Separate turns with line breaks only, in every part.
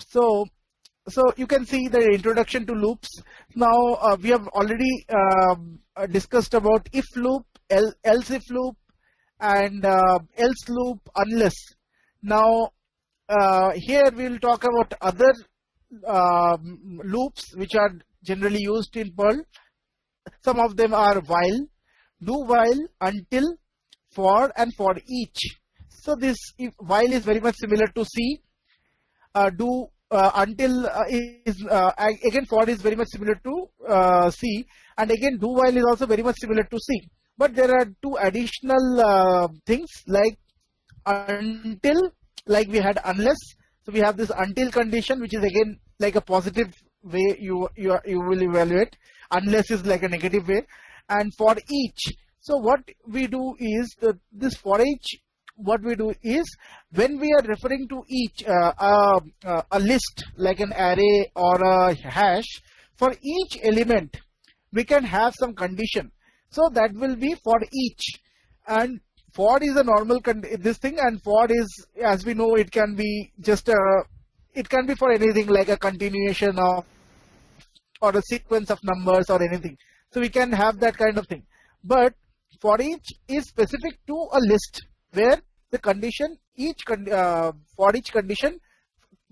So you can see the introduction to loops. Now we have already discussed about if loop, else if loop, and else loop, unless. Now here we will talk about other loops which are generally used in Perl. Some of them are while, do while, until, for, and for each. So this while is very much similar to C. Until is again for is very much similar to C, and again do while is also very much similar to C. But there are two additional things like until, like we had unless. So we have this until condition, which is again like a positive way you will evaluate. Unless is like a negative way, and for each. So what we do is this for each. What we do is when we are referring to each a list like an array or a hash, for each element we can have some condition. So that will be for each, and for is a normal this thing, and for is, as we know, it can be just it can be for anything like a continuation of or a sequence of numbers or anything. So we can have that kind of thing. But for each is specific to a list where the condition for each condition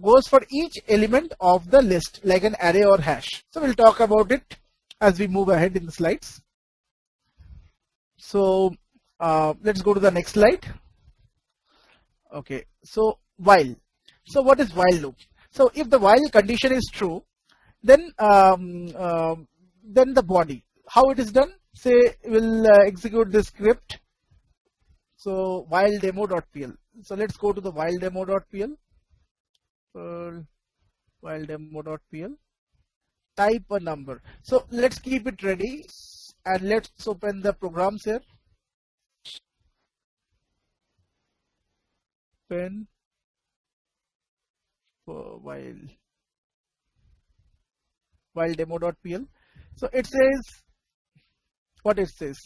goes for each element of the list like an array or hash. So we'll talk about it as we move ahead in the slides. So let's go to the next slide. Okay, so while. So what is while loop? So if the while condition is true, then the body, how it is done? Say we'll execute this script. So while demo.pl. So let's go to the while demo.pl. While demo.pl. Type a number. So let's keep it ready and let's open the programs here. Pen for while demo.pl. So it says what it says.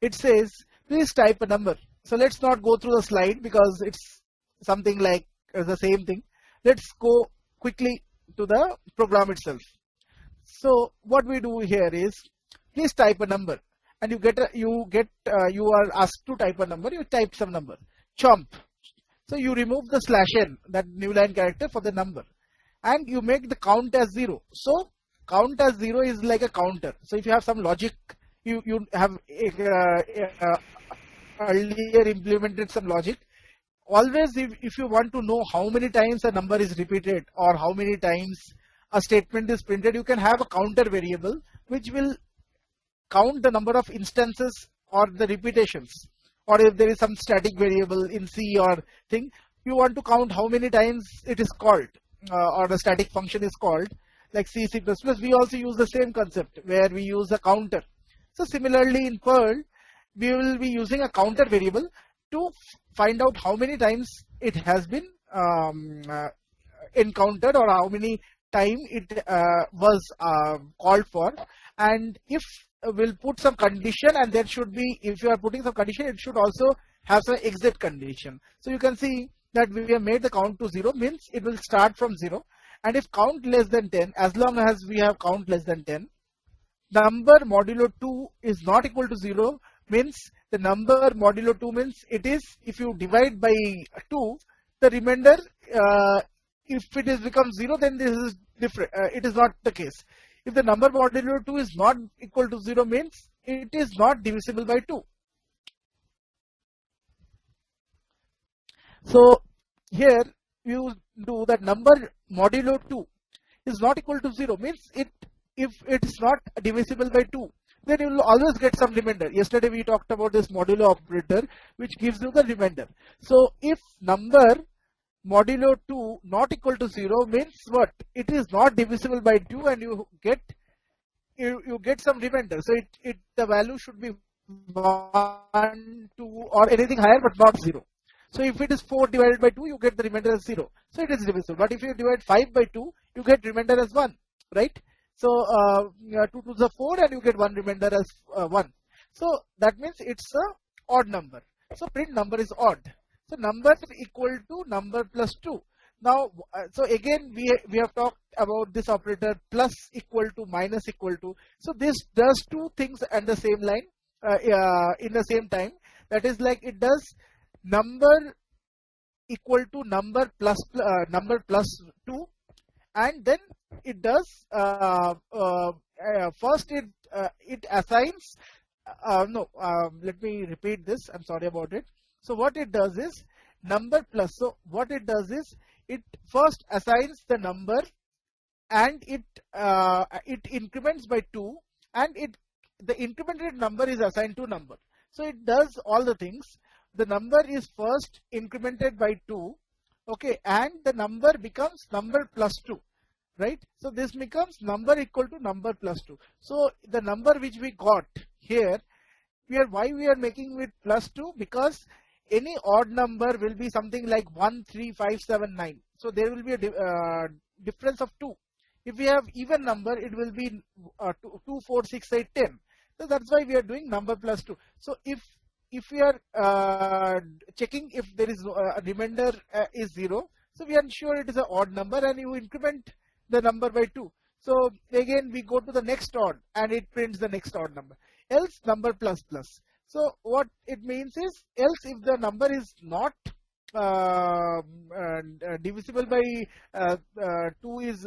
It says please type a number. So let's not go through the slide because it's something like the same thing. Let's go quickly to the program itself. So what we do here is please type a number, and you are asked to type a number. You type some number. Chomp. So you remove the /n, that new line character, for the number, and you make the count as 0. So count as 0 is like a counter. So if you have some logic, you have earlier implemented some logic. Always if you want to know how many times a number is repeated or how many times a statement is printed, you can have a counter variable which will count the number of instances or the repetitions. Or if there is some static variable in C or thing, you want to count how many times it is called or the static function is called, like C++. We also use the same concept where we use a counter. So similarly in Perl, we will be using a counter variable to find out how many times it has been encountered or how many time it was called for. And if we'll put some condition, and there should be, if you are putting some condition, it should also have some exit condition. So you can see that we have made the count to 0, means it will start from 0. And if count less than 10, as long as we have count less than 10, number modulo 2 is not equal to 0, means the number modulo 2 means it is, if you divide by 2, the remainder, if it is becomes 0, then this is different. It is not the case. If the number modulo 2 is not equal to 0, means it is not divisible by 2. So here you do that number modulo 2 is not equal to 0, means if it is not divisible by 2, then you will always get some remainder. Yesterday we talked about this modulo operator which gives you the remainder. So if number modulo 2 not equal to 0 means what? It is not divisible by 2, and you get some remainder. So the value should be 1, 2 or anything higher, but not 0. So if it is 4 divided by 2, you get the remainder as 0. So it is divisible. But if you divide 5 by 2, you get remainder as 1, right? So 2 to the 4, and you get one remainder as 1. So that means it's a odd number. So print number is odd. So number is equal to number plus 2. Now, so again, we have talked about this operator plus equal to minus equal to. So this does two things at the same line, in the same time. That is like it does number equal to number plus 2, and then it does first it assigns no let me repeat this, I'm sorry about it. So what it does is number plus, so what it does is it first assigns the number, and it increments by 2, and the incremented number is assigned to number. So it does all the things. The number is first incremented by 2, okay, and the number becomes number plus 2, right? So this becomes number equal to number plus 2. So the number which we got here, why we are making it plus 2, because any odd number will be something like 1, 3, 5, 7, 9. So there will be a difference of 2. If we have even number, it will be 2, 4, 6, 8, 10. So that's why we are doing number plus 2. So if we are checking if there is a remainder is 0, so we are sure it is an odd number, and you increment the number by 2. So again we go to the next odd, and it prints the next odd number. Else number plus plus. So what it means is, else if the number is not divisible by 2 is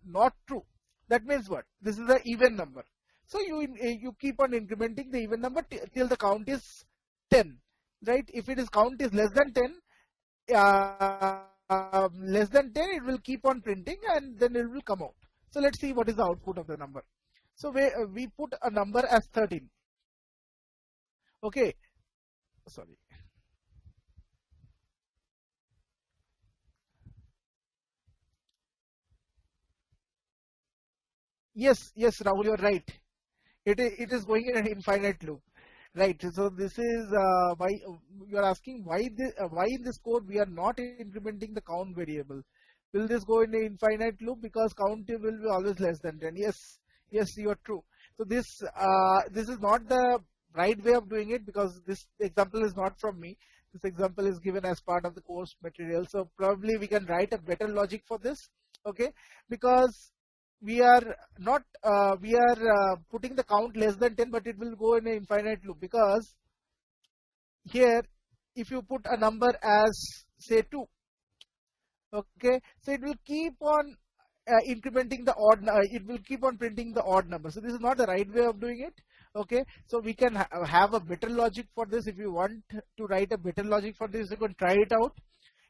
not true. That means what? This is an even number. So you keep on incrementing the even number till the count is 10, right? If it is count is less than 10, it will keep on printing, and then it will come out. So let's see what is the output of the number. So we put a number as 13. Okay, sorry. Yes, Rahul, you're right. It is going in an infinite loop, right? So this is why you are asking why in this code we are not incrementing the count variable. Will this go in an infinite loop because count will be always less than 10? Yes, you are true. So this is not the right way of doing it, because this example is not from me. This example is given as part of the course material. So probably we can write a better logic for this, okay? Because we are not putting the count less than 10, but it will go in an infinite loop, because here if you put a number as say 2, okay, so it will keep on incrementing the odd, it will keep on printing the odd number. So this is not the right way of doing it, okay? So we can have a better logic for this. If you want to write a better logic for this, you can try it out.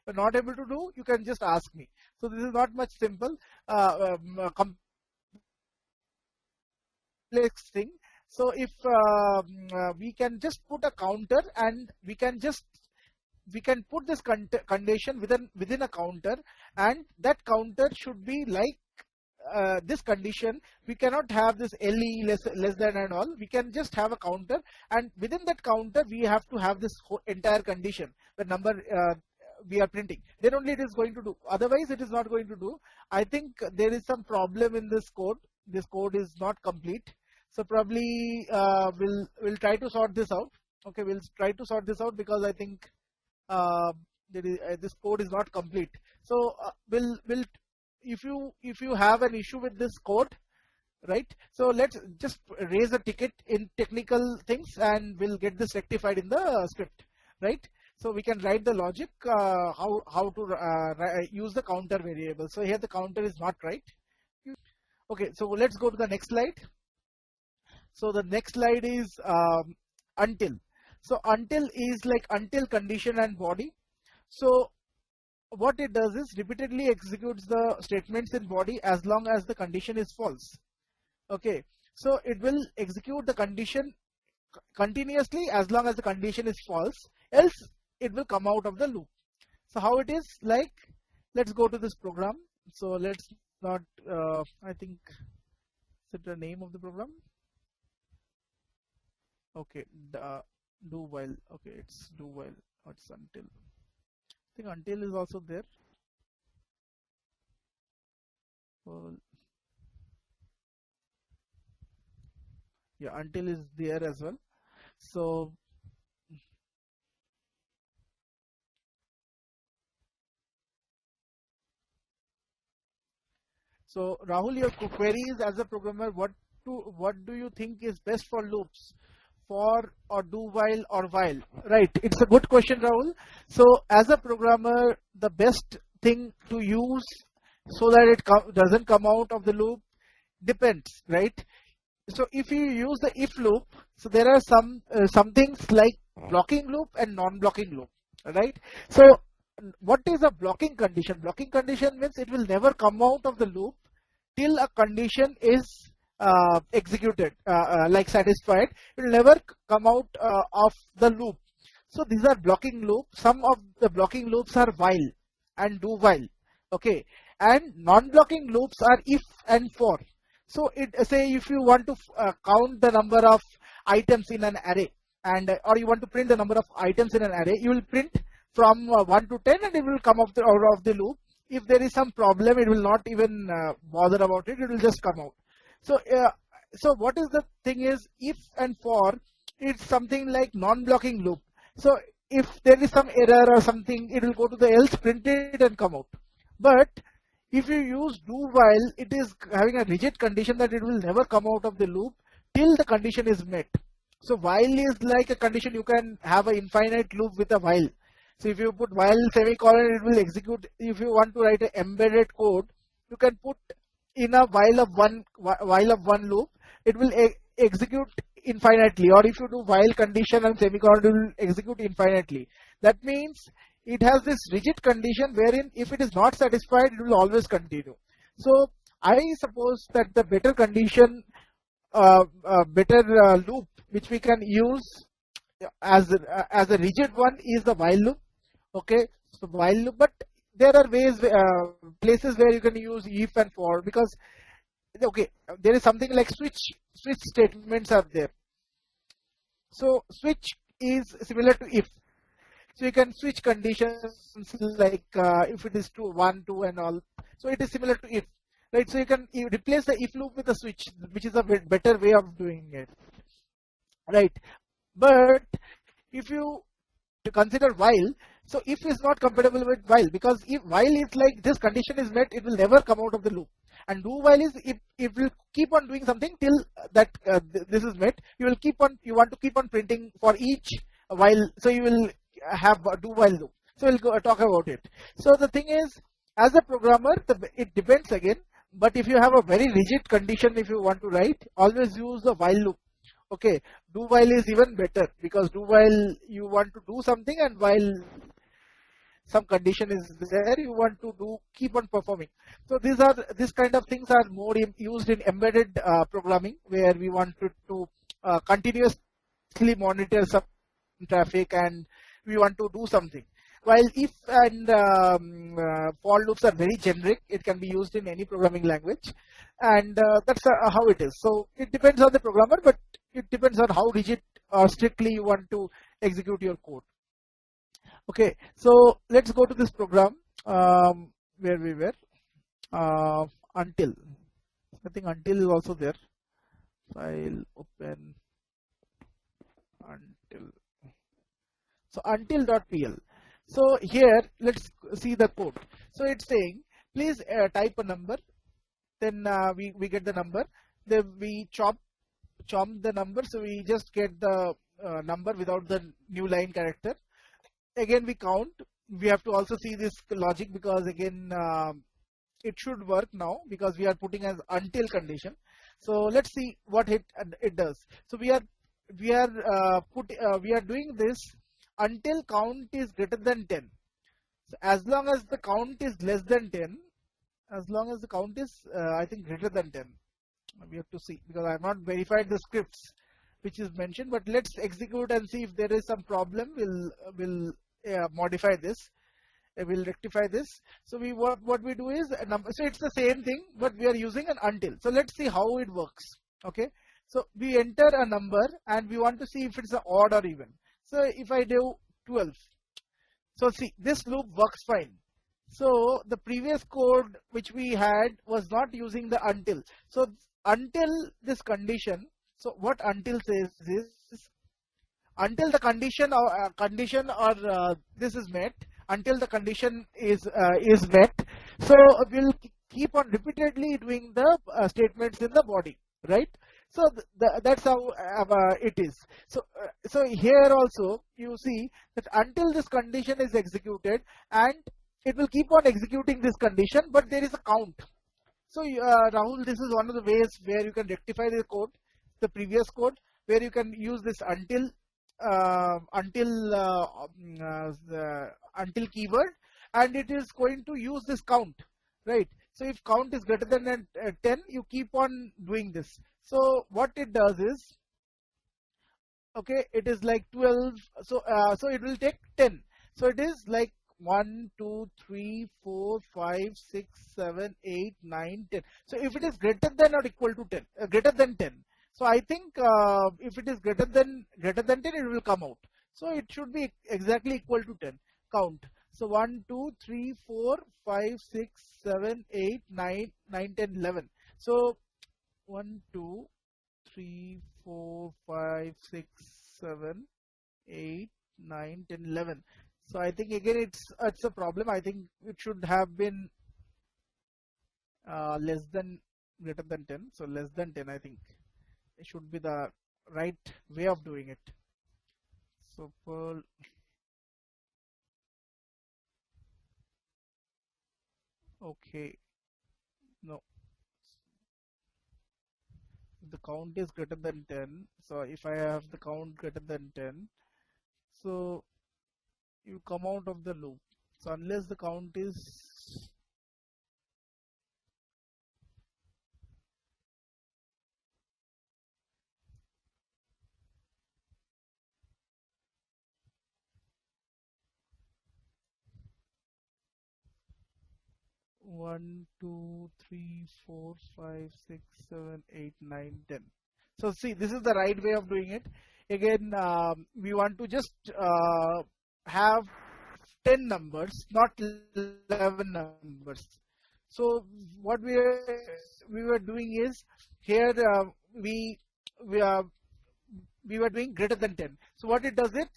If you're not able to do, you can just ask me. So this is not much simple complex thing. So if we can just put a counter, and we can put this condition within a counter, and that counter should be like this condition. We cannot have this LE less than and all. We can just have a counter, and within that counter we have to have this whole entire condition, the number we are printing. Then only it is going to do. Otherwise it is not going to do. I think there is some problem in this code. This code is not complete. So probably we'll try to sort this out. Okay, we'll try to sort this out, because I think this code is not complete. So if you have an issue with this code, right? So let's just raise a ticket in technical things, and we'll get this rectified in the script, right? So we can write the logic how to use the counter variable. So here the counter is not right. Okay, so let's go to the next slide. So the next slide is until. So until is like until condition and body. So what it does is repeatedly executes the statements in body as long as the condition is false. Okay, so it will execute the condition continuously as long as the condition is false, else it will come out of the loop. So how it is like, let's go to this program. So let's not I think set the name of the program. Okay, do while. Okay, it's do while. It's until. I think until is also there. Well, yeah, until is there as well. So So Rahul, your query is, as a programmer, what do you think is best for loops? For or do while or while? Right. It's a good question, Rahul. So as a programmer, the best thing to use so that it doesn't come out of the loop depends, right? So if you use the if loop, so there are some things like blocking loop and non-blocking loop, right? So what is a blocking condition? Blocking condition means it will never come out of the loop till a condition is executed, like satisfied. It will never come out of the loop. So these are blocking loops. Some of the blocking loops are while and do while. Okay, and non-blocking loops are if and for. So say if you want to count the number of items in an array, and or you want to print the number of items in an array, you will print from 1 to 10 and it will come out of the loop. If there is some problem, it will not even bother about it. It will just come out. So so what is the thing is, if and for, it's something like non-blocking loop. So if there is some error or something, it will go to the else, print it and come out. But if you use do while, it is having a rigid condition that it will never come out of the loop till the condition is met. So while is like a condition, you can have an infinite loop with a while. So if you put while semicolon, it will execute. If you want to write an embedded code, you can put in a while of one loop, it will execute infinitely. Or if you do while condition and semicolon, it will execute infinitely. That means it has this rigid condition wherein if it is not satisfied, it will always continue. So I suppose that the better condition, better loop which we can use as a rigid one is the while loop. Okay, so while loop, but there are ways, places where you can use if and for, because okay, there is something like switch statements are there. So switch is similar to if. So you can switch conditions like if it is 2, 1, 2 and all. So it is similar to if, right? So you can replace the if loop with a switch, which is a better way of doing it, right? But if you consider while, so if is not compatible with while, because if while is like this condition is met, it will never come out of the loop. And do while is if it will keep on doing something till that this is met. You want to keep on printing for each while. So you will have a do while loop. So we'll talk about it. So the thing is, as a programmer, it depends again. But if you have a very rigid condition, if you want to write, always use the while loop. Okay, do while is even better, because do while you want to do something, and while some condition is there, you want to keep on performing. So these kind of things are more used in embedded programming, where we want to continuously monitor some traffic and we want to do something. While if and for loops are very generic, it can be used in any programming language, and that's how it is. So it depends on the programmer, but it depends on how rigid or strictly you want to execute your code. Okay, so let's go to this program where we were. Untill. I think until is also there. File open until. So until.pl. So here let's see the code. So it's saying please type a number. Then we get the number. Then we chop the number. So we just get the number without the new line character. Again we count. We have to also see this logic, because again it should work now, because we are putting as until condition. So let's see what it does. So we are doing this until count is greater than 10. So as long as the count is less than 10, as long as the count is I think greater than 10, we have to see, because I have not verified the scripts which is mentioned. But let's execute and see if there is some problem. We'll modify this. We'll rectify this. So what we do is a number. So it's the same thing, but we are using an until. So let's see how it works. Okay. So we enter a number and we want to see if it's an odd or even. So if I do 12, so see, this loop works fine. So the previous code which we had was not using the until. So until this condition, so what until says is, until the condition or this is met, until the condition is met. So we'll keep on repeatedly doing the statements in the body, right? So that's how it is. So here also you see that until this condition is executed, and it will keep on executing this condition, but there is a count. So Rahul, this is one of the ways where you can rectify the code, the previous code, where you can use this until keyword, and it is going to use this count, right? So if count is greater than 10, you keep on doing this. So what it does is, okay, it is like 12. So so it will take 10. So it is like 1, 2, 3, 4, 5, 6, 7, 8, 9, 10. So if it is greater than or equal to 10, greater than 10. So I think if it is greater than 10, it will come out. So it should be exactly equal to 10. Count. So 1, 2, 3, 4, 5, 6, 7, 8, 9, 10, 11. So 1, 2, 3, 4, 5, 6, 7, 8, 9, 10, 11. So I think again it's a problem. I think it should have been less than greater than 10. So less than 10, I think it should be the right way of doing it. So Perl, okay, no, the count is greater than 10. So if I have the count greater than 10, so you come out of the loop. So unless the count is 1, 2, 3, 4, 5, 6, 7, 8, 9, 10. So see, this is the right way of doing it. Again, we want to just have 10 numbers, not 11 numbers. So what we were doing is, here we were doing greater than 10. So what it does it,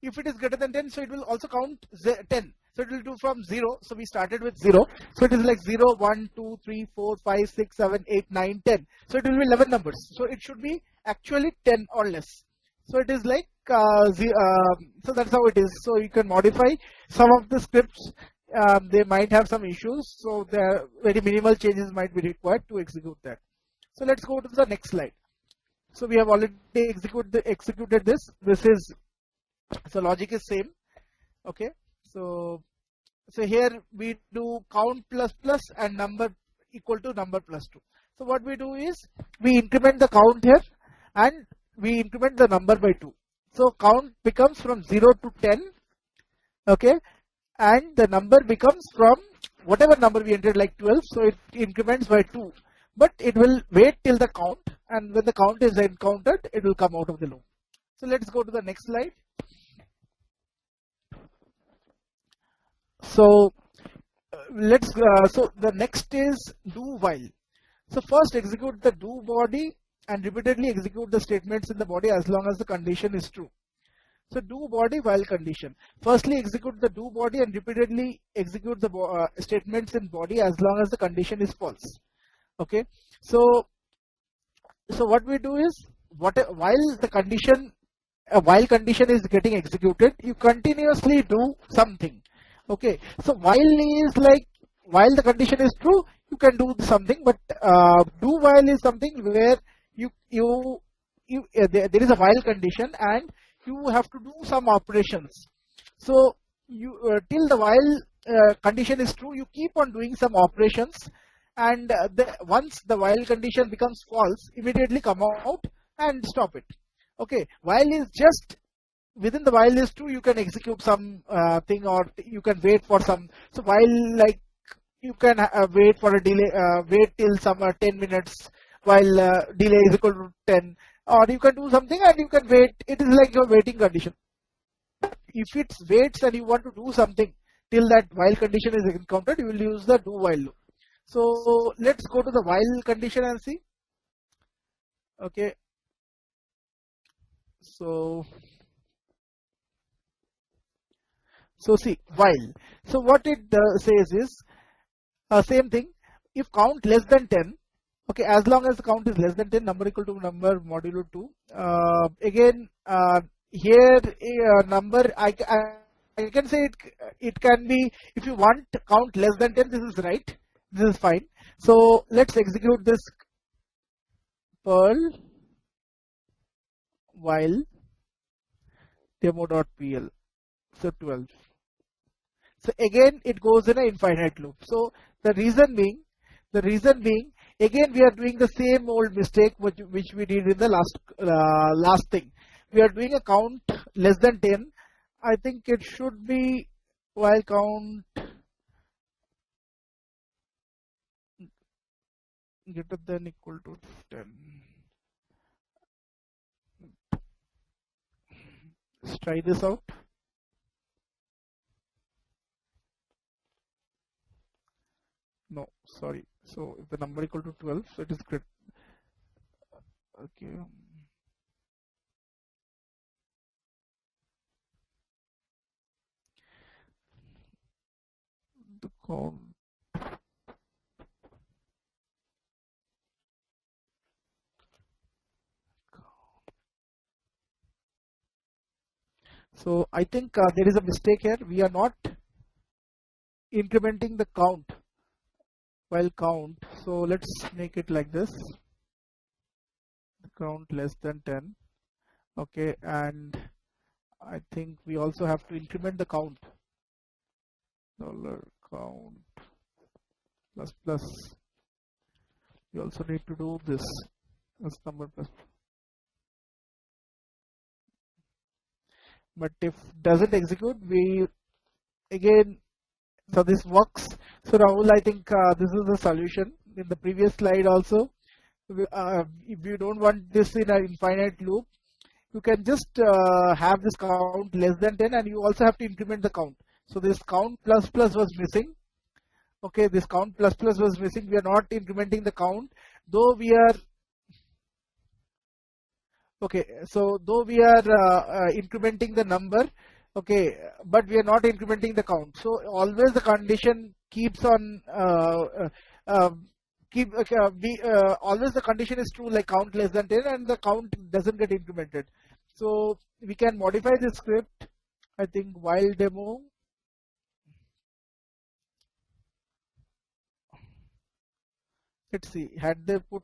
if it is greater than 10, so it will also count 10. So it will do from 0. So we started with 0. So it is like 0, 1, 2, 3, 4, 5, 6, 7, 8, 9, 10. So it will be 11 numbers. So it should be actually 10 or less. So it is like, so that's how it is. So you can modify some of the scripts. They might have some issues. So there very minimal changes might be required to execute that. So let's go to the next slide. So we have already executed this. This is, so logic is same. Okay. So here we do count plus plus and number equal to number plus 2. So what we do is we increment the count here and we increment the number by 2. So count becomes from 0 to 10. Okay. And the number becomes from whatever number we entered, like 12. So it increments by 2. But it will wait till the count, and when the count is encountered, it will come out of the loop. So let's go to the next slide. So so the next is do while. So first execute the do body and repeatedly execute the statements in the body as long as the condition is true. So do body while condition. Firstly execute the do body and repeatedly execute the statements in body as long as the condition is false. Okay. So what we do is, while the condition is getting executed, you continuously do something. Okay, so while the condition is true, you can do something, but do while is something where there is a while condition and you have to do some operations. So you till the while condition is true, you keep on doing some operations, and once the while condition becomes false, immediately come out and stop it. Okay, while is just within the while is true, you can execute some thing, or you can wait for some. So while, like, you can wait for a delay, wait till some 10 minutes while delay is equal to 10, or you can do something and you can wait. It is like your waiting condition. If it waits and you want to do something till that while condition is encountered, you will use the do while loop. So let's go to the while condition and see. Okay. So see, while. So what it says is same thing. if count less than 10, okay, as long as the count is less than 10, number equal to number modulo 2. Again, here number, I can say it can be, if you want count less than 10, this is right, this is fine. So let's execute this Perl while demo.pl, so 12. So again it goes in an infinite loop. So the reason being, again we are doing the same old mistake which we did in the last thing. We are doing a count less than 10. I think it should be while count greater than equal to 10. Let's try this out. No, sorry. So if the number equal to 12, so it is great. Okay. The count. So I think there is a mistake here. We are not incrementing the count while count. So let's make it like this. Count less than 10. Okay, and I think we also have to increment the count. $count plus plus. We also need to do this as number plus. But if doesn't execute, we again, so this works. So Rahul, I think this is the solution. In the previous slide also, if you don't want this in an infinite loop, you can just have this count less than 10, and you also have to increment the count. So this count plus plus was missing. Okay, this count plus plus was missing. We are not incrementing the count, though we are. Okay, so though we are incrementing the number, okay, but we are not incrementing the count. So always the condition keeps on always the condition is true, like count less than 10, and the count doesn't get incremented. So we can modify this script. I think while demo. Let's see, had they put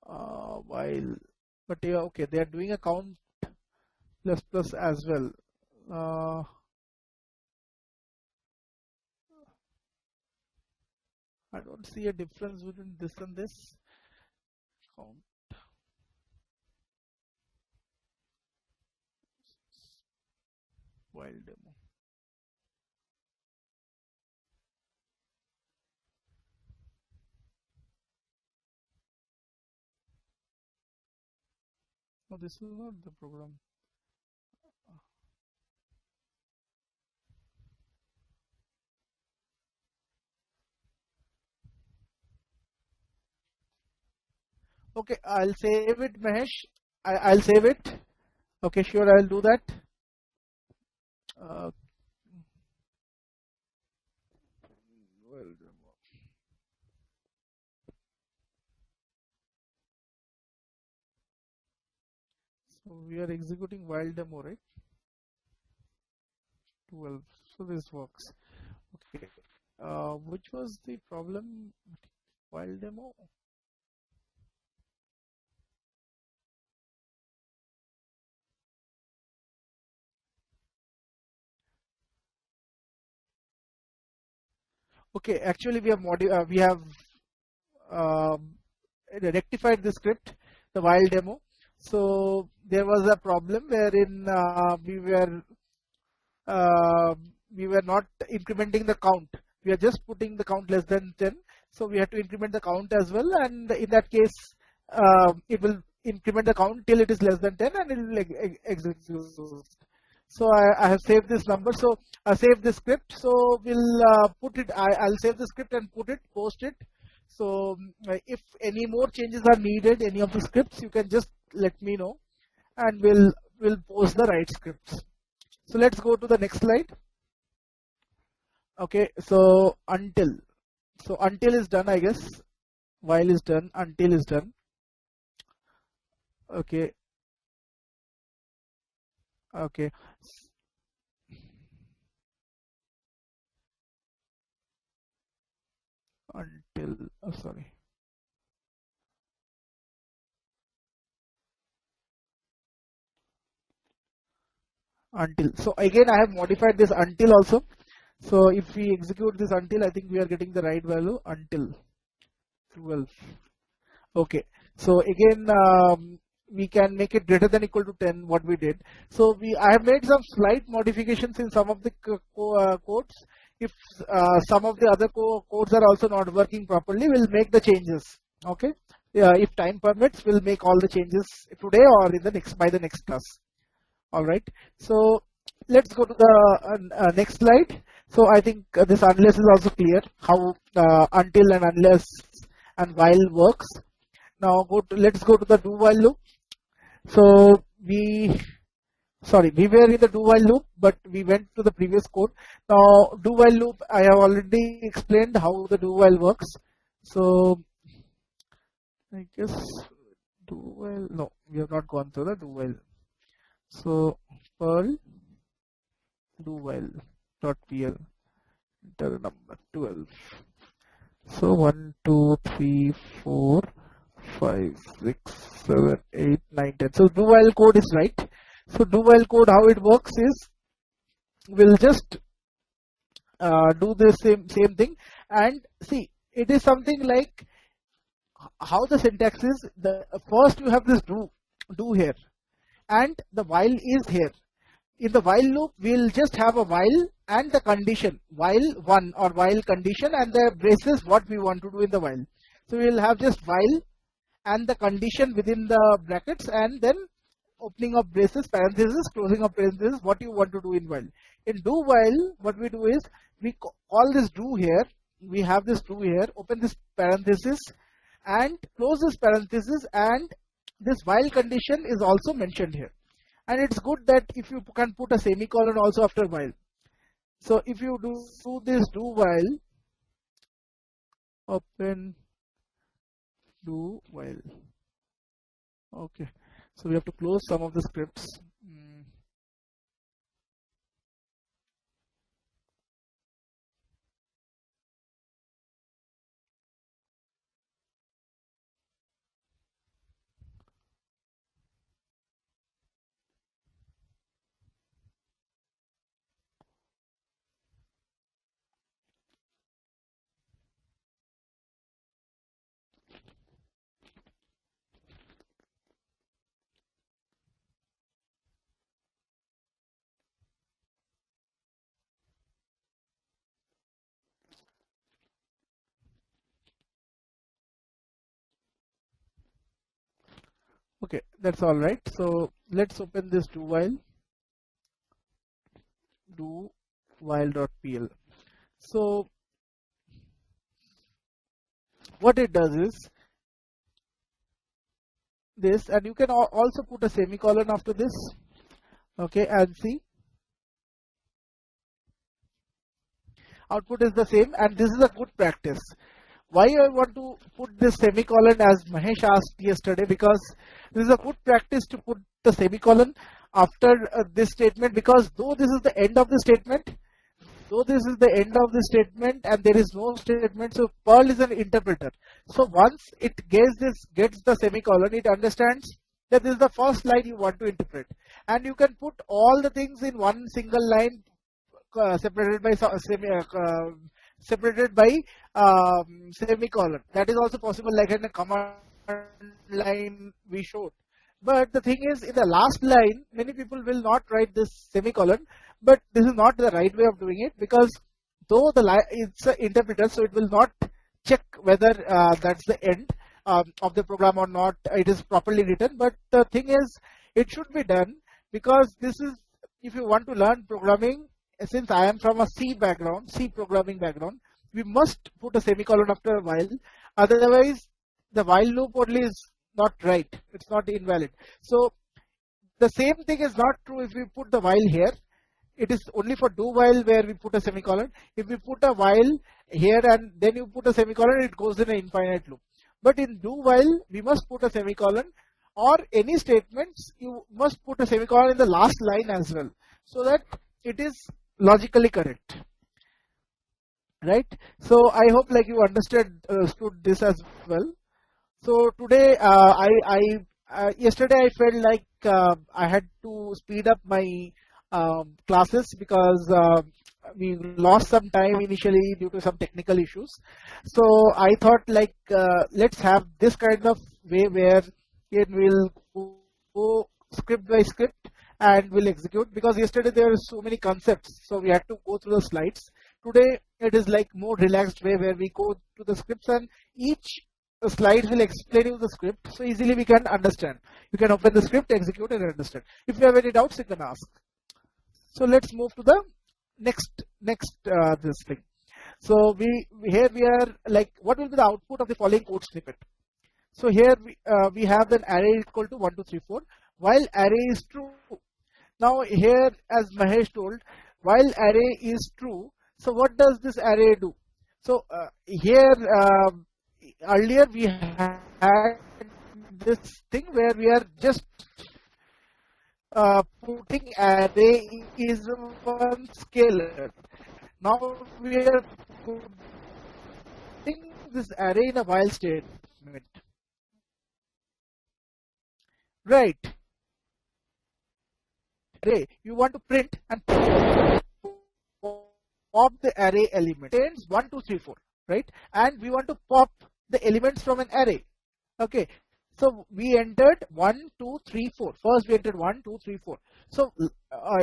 while, but yeah, okay, they are doing a count plus plus as well. I don't see a difference between this and this. Count while demo. No, this is not the program. Okay, I'll save it, Mahesh. I'll save it. Okay, sure, I'll do that. Well, so we are executing while demo, right? 12. So this works. Okay. Which was the problem while demo? Okay, actually we have rectified the script, the while demo. So there was a problem wherein we were not incrementing the count. We are just putting the count less than 10. So we have to increment the count as well. And in that case, it will increment the count till it is less than 10, and it will execute. So I have saved this number. So I saved the script. So we'll put it. I'll save the script and post it. So if any more changes are needed, any of the scripts, you can just let me know, and we'll post the right scripts. So let's go to the next slide. Okay, so until. So until is done, I guess. While is done, until is done. Okay, okay. Until, oh, sorry. Until. So again, I have modified this until also. So if we execute this until, I think we are getting the right value until 12. Okay. So again, we can make it greater than equal to 10, what we did. So I have made some slight modifications in some of the codes. If some of the other codes are also not working properly, we'll make the changes. Okay. If time permits, we'll make all the changes today or in the by the next class. All right. So let's go to the next slide. So I think this unless is also clear how until and unless and while works. Now let's go to the do while loop. So we were in the do while loop, but we went to the previous code. Now do while loop, I have already explained how the do while works. So I guess do while, no, we have not gone through the do while. So Perl do while dot pl, enter the number 12. So 1, 2, 3, 4, 5, 6, 7, 8, 9, 10. So do while code is right. So do while code, how it works is we'll just do the same thing, and see, it is something like how the syntax is. The first you have this do here, and the while is here. In the while loop, we'll just have a while and the condition, while one or while condition, and the braces what we want to do in the while. So we'll have just while and the condition within the brackets, and then opening of braces, parenthesis, closing of parenthesis, what you want to do in while. In do while, what we do is we call this do here, we have this do here, open this parenthesis and close this parenthesis, and this while condition is also mentioned here. And it's good that if you can put a semicolon also after while. So if you do this do while, open do while. Okay, so we have to close some of the scripts. Okay, that's all right. So let's open this do while.pl. So what it does is this, and you can also put a semicolon after this. Okay, and see, output is the same, and this is a good practice. Why I want to put this semicolon as Mahesh asked yesterday, because this is a good practice to put the semicolon after this statement, because though this is the end of the statement, and there is no statement, so Perl is an interpreter. So once it gets the semicolon, it understands that this is the first line you want to interpret, and you can put all the things in one single line, separated by semicolon. That is also possible, like in a command line we showed. But the thing is, in the last line, many people will not write this semicolon, but this is not the right way of doing it, because though it's an interpreter, so it will not check whether that's the end of the program or not, it is properly written. But the thing is, it should be done, because this is, if you want to learn programming, since I am from a C programming background, we must put a semicolon after a while. Otherwise, the while loop only is not right. It's not invalid. So the same thing is not true if we put the while here. it is only for do while where we put a semicolon. If we put a while here and then you put a semicolon, it goes in an infinite loop. But in do while, we must put a semicolon, or any statements, you must put a semicolon in the last line as well, so that it is logically correct. Right? So I hope like you understood this as well. So today, yesterday I felt like I had to speed up my classes because we lost some time initially due to some technical issues. So I thought like let's have this kind of way where it will go script by script and we'll execute, because yesterday there were so many concepts, so we had to go through the slides. Today it is like more relaxed way where we go to the scripts and each slide will explain you the script, so easily we can understand. You can open the script, execute and understand. If you have any doubts, you can ask. So let's move to the next this thing. So here we are like, what will be the output of the following code snippet? So here we have an array equal to 1, 2, 3, 4, while array is true. Now here, as Mahesh told, while array is true, so what does this array do? So here earlier we had this thing where we are just putting array is one scalar. Now we are putting this array in a while statement. Right. Array, you want to print and pop the array element. Contains 1, 2, 3, 4, right? And we want to pop the elements from an array. Okay. So we entered 1, 2, 3, 4. First we entered 1, 2, 3, 4. So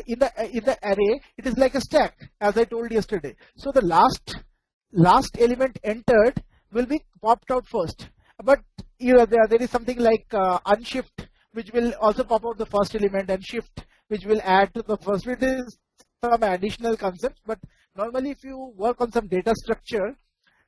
in the array, it is like a stack, as I told yesterday. So the last element entered will be popped out first. But you know, there is something like unshift, which will also pop out the first element, and shift, which will add to the first. It is some additional concepts, but normally if you work on some data structure,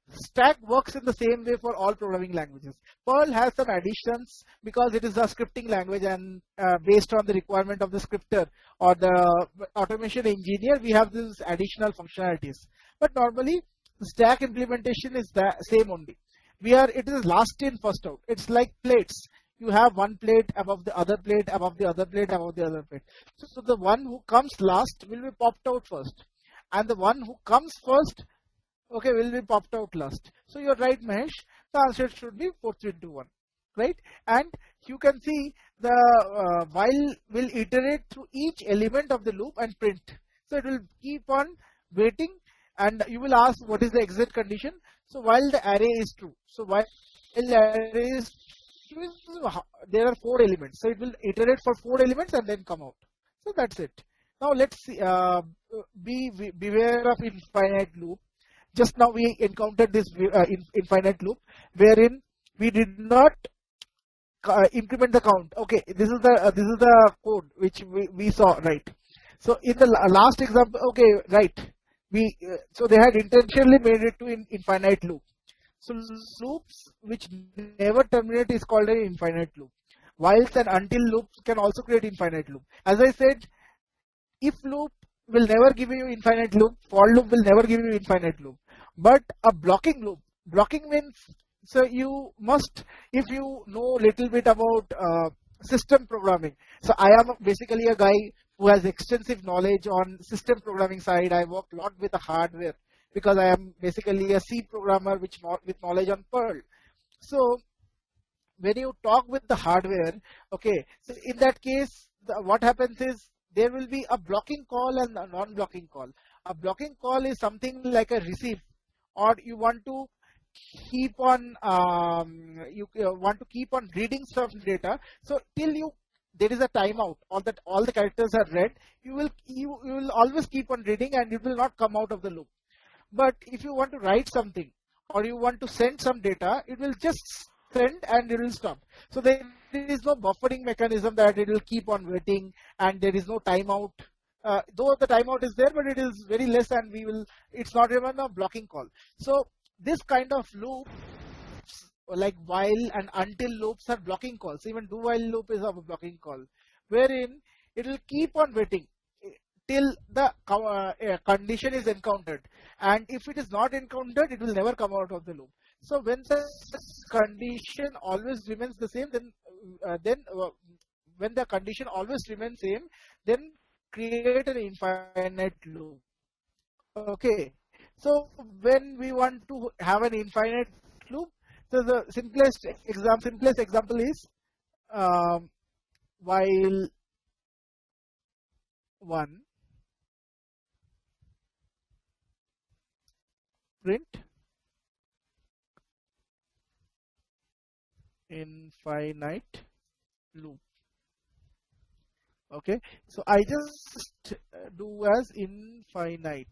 stack works in the same way for all programming languages. Perl has some additions because it is a scripting language, and based on the requirement of the scripter or the automation engineer, we have these additional functionalities. But normally the stack implementation is the same only. It is last in first out. It's like plates. You have one plate above the other plate, above the other plate, above the other plate. So the one who comes last will be popped out first, and the one who comes first, okay, will be popped out last. So you're right, Mahesh. The answer should be 4, 3, 2, 1, right? And you can see the while will iterate through each element of the loop and print. So it will keep on waiting, and you will ask what is the exit condition. So while the array is true, so while the array is true, there are 4 elements. So it will iterate for 4 elements and then come out. So that's it. Now let's see, beware of infinite loop. Just now we encountered this infinite loop wherein we did not increment the count. Okay, this is the code which we saw, right? So in the last example, okay, right, so they had intentionally made it to infinite loop. So loops which never terminate is called an infinite loop. Whilst and until loops can also create infinite loop. As I said, if loop will never give you infinite loop, for loop will never give you infinite loop. But a blocking loop, blocking means, so you must, if you know little bit about system programming. So I am basically a guy who has extensive knowledge on system programming side. I work a lot with the hardware because I am basically a C programmer with knowledge on Perl. So when you talk with the hardware, okay, so in that case, what happens is there will be a blocking call and a non-blocking call. A blocking call is something like a receive, or you want to keep on reading some data. So till there is a timeout, or that all the characters are read, you will always keep on reading and it will not come out of the loop. But if you want to write something or you want to send some data, it will just send and it will stop. So there is no buffering mechanism that it will keep on waiting, and there is no timeout. Though the timeout is there, but it is very less, and it's not even a blocking call. So this kind of loops like while and until loops are blocking calls. Even do while loop is a blocking call, wherein it will keep on waiting till the condition is encountered, and if it is not encountered, it will never come out of the loop. So when the condition always remains the same, then when the condition always remains same, then create an infinite loop. Okay, so when we want to have an infinite loop, so the simplest example is while one print infinite loop. Okay, so I just do as infinite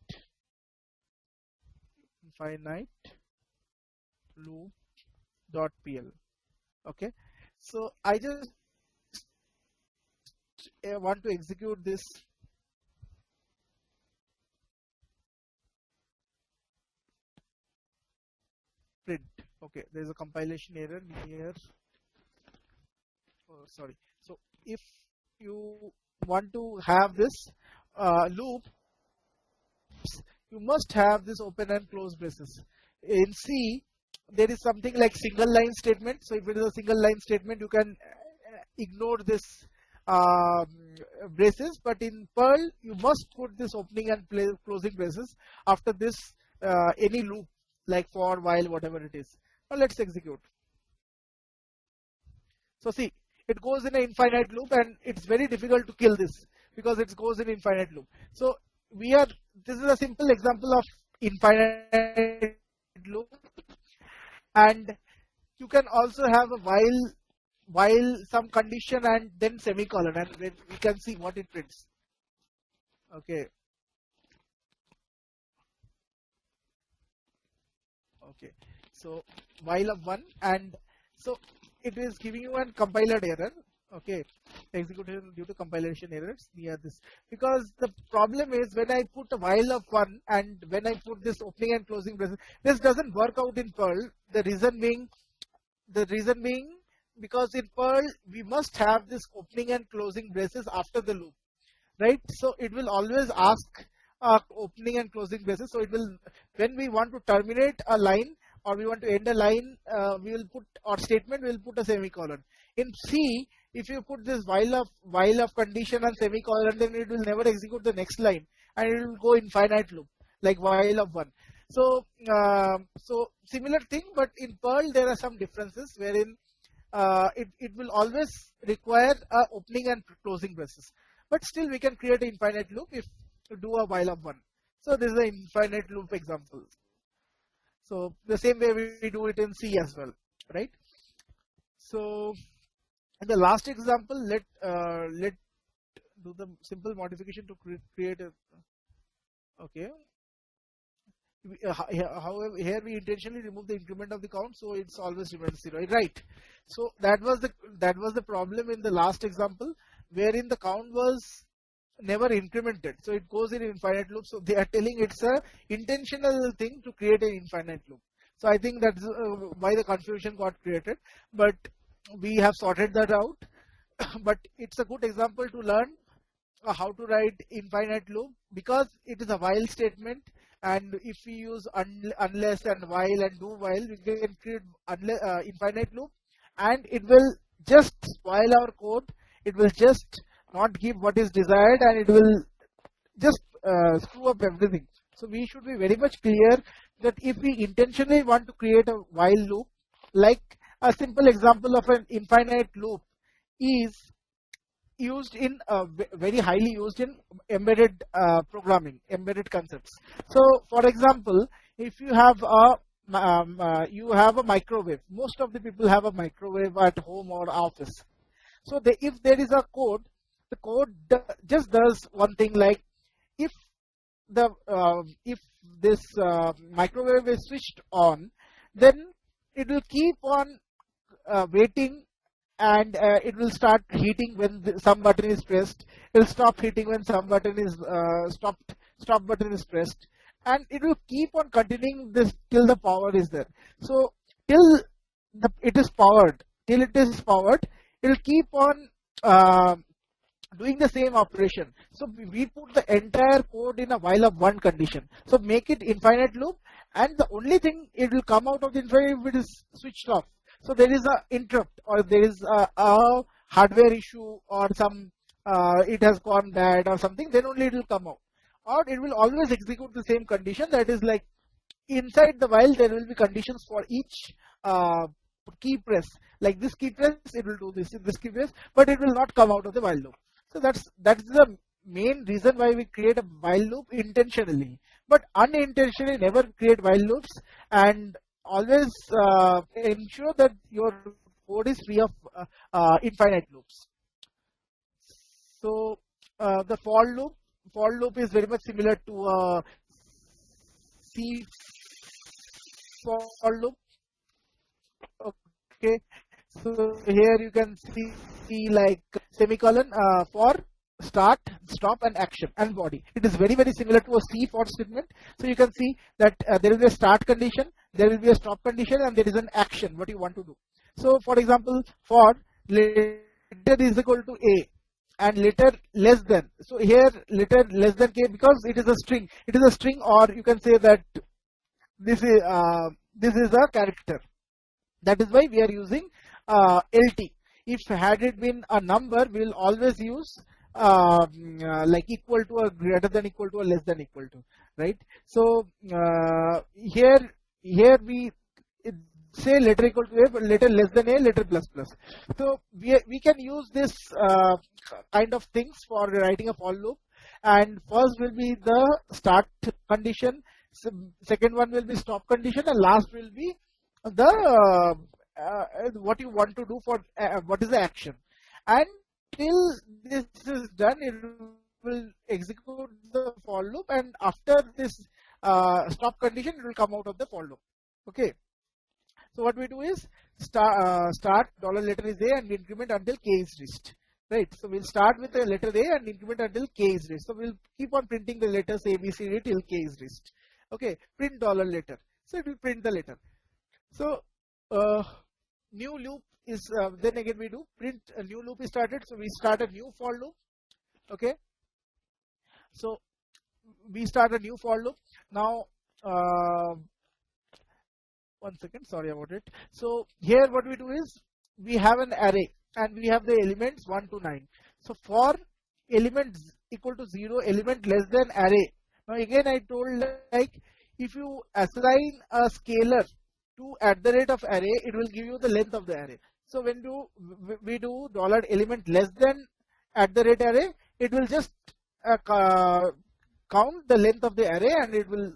loop dot pl. Okay, so I just want to execute this print. Okay, there is a compilation error here. Oh, sorry. So if you want to have this loop, you must have this open and close braces. In C, there is something like single line statement. So if it is a single line statement, you can ignore this braces. But in Perl, you must put this opening and closing braces after this any loop, like for, while, whatever it is. Now let's execute. So see, it goes in an infinite loop, and it's very difficult to kill this because it goes in infinite loop. So this is a simple example of infinite loop, and you can also have a while some condition and then semicolon, and then we can see what it prints. Okay. Okay. So while of one, and so it is giving you a compiler error. Okay, execution due to compilation errors near this, because the problem is when I put a while of one and when I put this opening and closing braces, this doesn't work out in Perl. The reason being because in Perl we must have this opening and closing braces after the loop, right? So it will always ask opening and closing braces. So it will, when we want to terminate a line or we want to end a line, we will put, or statement, we will put a semicolon. In C, if you put this while of condition and semicolon, then it will never execute the next line, and it will go infinite loop like while of one. So so similar thing, but in Perl there are some differences wherein it will always require a opening and closing braces, but still we can create an infinite loop if you do a while of one. So this is an infinite loop example. So the same way we do it in C as well, right? So in the last example, let do the simple modification to create a, okay. However, here we intentionally remove the increment of the count, so it's always remains 0, right? So that was the problem in the last example, wherein the count was never incremented, so it goes in infinite loop. So they are telling it's a intentional thing to create an infinite loop. So I think that's why the confusion got created, but we have sorted that out. But it's a good example to learn how to write infinite loop, because it is a while statement, and if we use unless and while and do while, we can create infinite loop, and it will just spoil our code. It will just not give what is desired, and it will just screw up everything. So we should be very much clear that if we intentionally want to create a while loop, like a simple example of an infinite loop is used in very highly used in embedded programming, embedded concepts. So for example, if you have a microwave, most of the people have a microwave at home or office. So if there is a code, the code just does one thing, like if this microwave is switched on, then it will keep on waiting, and it will start heating when some button is pressed. It will stop heating when some button is stop button is pressed, and it will keep on continuing this till the power is there. So till it is powered, it will keep on doing the same operation. So we put the entire code in a while of one condition. So make it infinite loop, and the only thing it will come out of the infinite loop, it is switched off. So there is a interrupt, or there is a hardware issue, or some it has gone bad or something, then only it will come out. Or it will always execute the same condition, that is like inside the while there will be conditions for each key press. Like this key press, it will do this key press, but it will not come out of the while loop. So that's the main reason why we create a while loop intentionally, but unintentionally never create while loops, and always ensure that your code is free of infinite loops. So the for loop is very much similar to a C for loop. Okay, so here you can see like semicolon for start, stop, and action and body. It is very similar to a C for statement. So you can see that there is a start condition, there will be a stop condition, and there is an action what you want to do. So for example, for letter is equal to A and letter less than. So here letter less than K, because it is a string. It is a string, or you can say that this is a character. That is why we are using LT. If had it been a number, we will always use like equal to, or greater than equal to, or less than equal to, right? So here we say letter equal to A, but letter less than A, letter plus plus. So we can use this kind of things for writing a for loop. And first will be the start condition, second one will be stop condition, and last will be the what you want to do for what is the action. And till this is done, it will execute the for loop, and after this stop condition, it will come out of the for loop. Okay. So what we do is start dollar letter is A and increment until K is reached. Right. So we'll start with the letter A and increment until K is reached. So we'll keep on printing the letters A, B, C, D till K is reached. Okay. Print dollar letter. So it will print the letter. So new loop is then again we do print a new loop is started. So we start a new for loop. Okay. So we start a new for loop. Now one second, sorry about it. So here what we do is we have an array and we have the elements 1 to 9. So for element equal to 0, element less than array. Now again I told, like, if you assign a scalar to @array, it will give you the length of the array. So when we do dollar element less than @array, it will just count the length of the array, and it will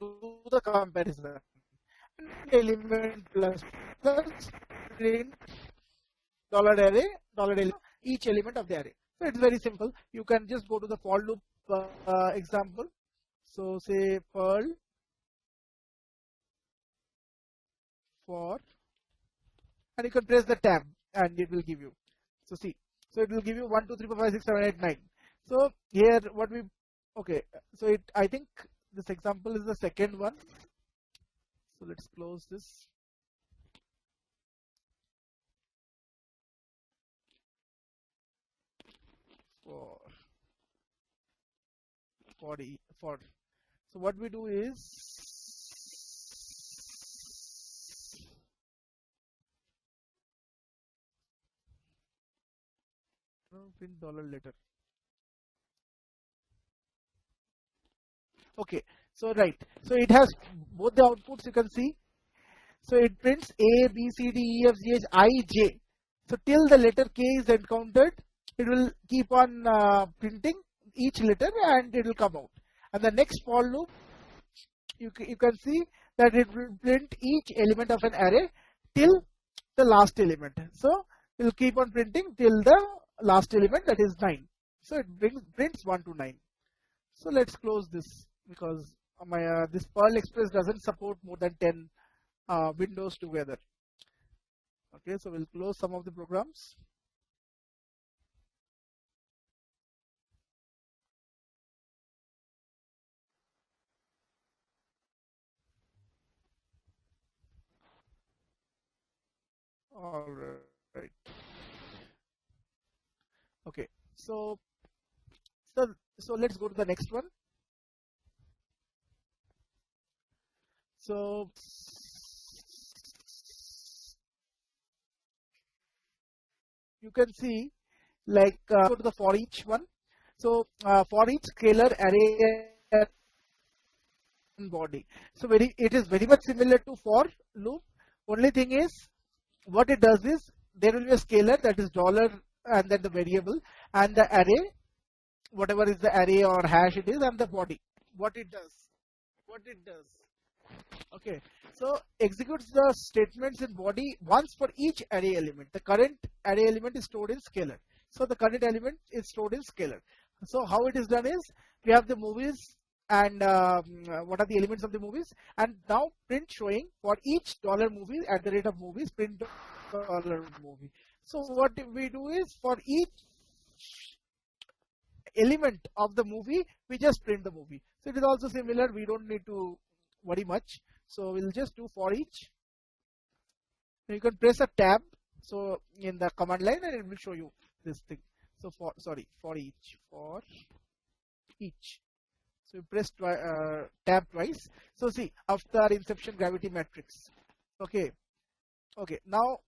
do the comparison. Element plus plus print dollar array, dollar element, each element of the array. So it's very simple. You can just go to the for loop example. So say Perl for, and you can press the tab and it will give you. So see, so it will give you 1, 2, 3, 4, 5, 6, 7, 8, 9. So here what we, okay, so it, I think this example is the second one. So let's close this. For so what we do is print dollar letter. Okay, so right, so it has both the outputs, you can see. So it prints A, B, C, D, E, F, G, H, I, J. So till the letter K is encountered, it will keep on printing each letter and it will come out. And the next for loop, you can see that it will print each element of an array till the last element. So it will keep on printing till the last element, that is 9. So it prints 1 to 9. So let's close this, because my this Perl Express doesn't support more than 10 windows together. Okay, so we'll close some of the programs. All right. Okay, so let's go to the next one. So you can see, like, go to the for each one. So for each scalar array and body. So it is very much similar to for loop. Only thing is, what it does is, there will be a scalar, that is dollar, and then the variable, and the array, whatever is the array or hash it is, and the body. What it does. Okay, so executes the statements in body once for each array element. The current array element is stored in scalar. So the current element is stored in scalar. So how it is done is, we have the movies, and what are the elements of the movies, and now print showing for each dollar movie at the rate of movies, print dollar movie. So what we do is, for each element of the movie, we just print the movie. So it is also similar, we don't need to worry much. So we'll just do for each. You can press a tab, so in the command line, and it will show you this thing. So for each. So you press tab twice. So see, after inception gravity matrix. Okay. Now,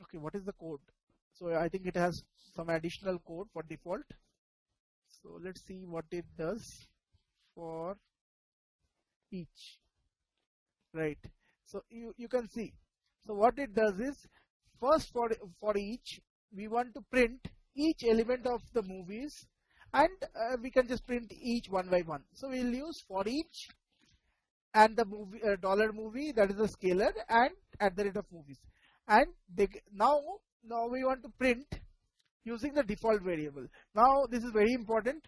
okay, what is the code? So I think it has some additional code for default. So let's see what it does for each. Right. So you can see. So what it does is, first for each, we want to print each element of the movies, and we can just print each one by one. So we'll use for each, and the movie dollar movie, that is a scalar, and at the rate of movies. And now we want to print using the default variable. Now this is very important.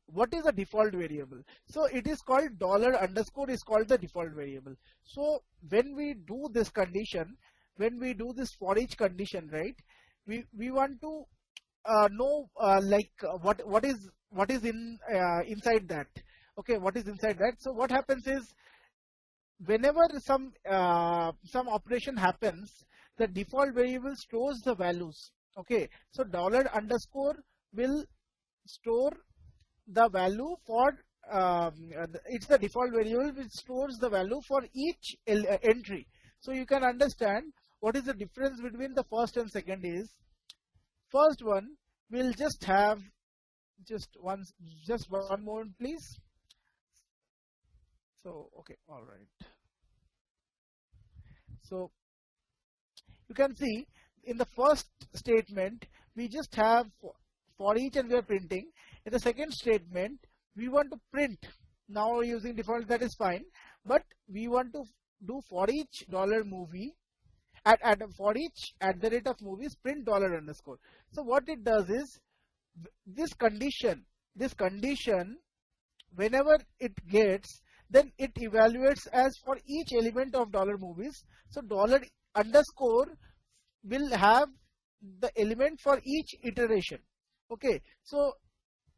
What is a default variable? So it is called $_ is called the default variable. So when we do this condition, when we do this for each condition, right, we want to know what is inside that. Okay, what is inside that? So what happens is, whenever some operation happens, the default variable stores the values. Okay, so $_ will store the value for it's the default variable which stores the value for each entry. So you can understand what is the difference between the first and second is, first one will just have just one moment please. So okay, all right. So you can see, in the first statement we just have for each, and we are printing. In the second statement, we want to print. Now using default, that is fine, but we want to do for each dollar movie at for each at the rate of movies, print $_. So what it does is, this condition, whenever it gets, then it evaluates as for each element of dollar movies. So $_ will have the element for each iteration. Okay, so